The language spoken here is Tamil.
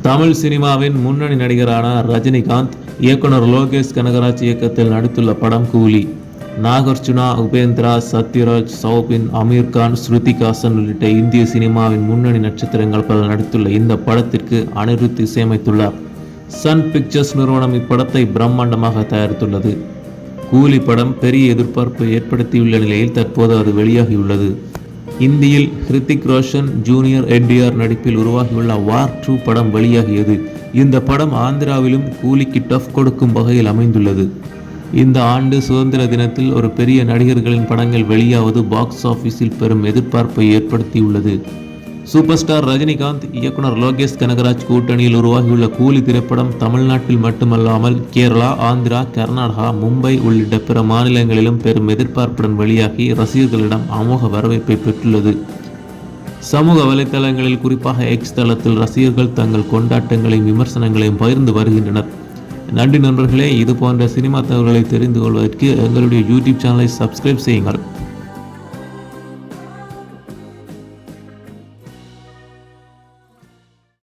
தமிழ் சினிமாவின் முன்னணி நடிகரான ரஜினிகாந்த் இயக்குனர் லோகேஷ் கனகராஜ் இயக்கத்தில் நடித்துள்ள படம் கூலி. நாகார்ஜுனா, உபேந்திரா, சத்யராஜ், சௌபின், அமீர் கான், ஸ்ருதிஹாசன் உள்ளிட்ட இந்திய சினிமாவின் முன்னணி நட்சத்திரங்கள் பலர் நடித்துள்ள இந்த படத்திற்கு அனிருத் இசையமைத்துள்ளார். சன் பிக்சர்ஸ் நிறுவனம் இப்படத்தை பிரம்மாண்டமாக தயாரித்துள்ளது. கூலி படம் பெரிய எதிர்பார்ப்பை ஏற்படுத்தியுள்ள நிலையில் தற்போது அது வெளியாகியுள்ளது. இந்தியில் ஹிருத்திக் ரோஷன், ஜூனியர் என்டிஆர் நடிப்பில் உருவாகியுள்ள வார் 2 படம் வெளியாகியது. இந்த படம் ஆந்திராவிலும் கூலிக்கு டஃப் கொடுக்கும் வகையில் அமைந்துள்ளது. இந்த ஆண்டு சுதந்திர தினத்தில் ஒரு பெரிய நடிகர்களின் படங்கள் வெளியாவது பாக்ஸ் ஆபீஸில் பெரும் எதிர்பார்ப்பை ஏற்படுத்தியுள்ளது. சூப்பர் ஸ்டார் ரஜினிகாந்த், இயக்குனர் லோகேஷ் கனகராஜ் கூட்டணியில் உருவாகியுள்ள கூலி திரைப்படம் தமிழ்நாட்டில் மட்டுமல்லாமல் கேரளா, ஆந்திரா, கர்நாடகா, மும்பை உள்ளிட்ட பிற மாநிலங்களிலும் பெரும் எதிர்பார்ப்புடன் வெளியாகி ரசிகர்களிடம் அமோக வரவேற்பை பெற்றுள்ளது. சமூக வலைதளங்களில் குறிப்பாக எக்ஸ் தளத்தில் ரசிகர்கள் தங்கள் கொண்டாட்டங்களையும் விமர்சனங்களையும் பகிர்ந்து வருகின்றனர். நன்றி நண்பர்களே. இது போன்ற சினிமா தகவல்களை தெரிந்து கொள்வதற்கு எங்களுடைய யூடியூப் சேனலை சப்ஸ்கிரைப் செய்யுங்கள்.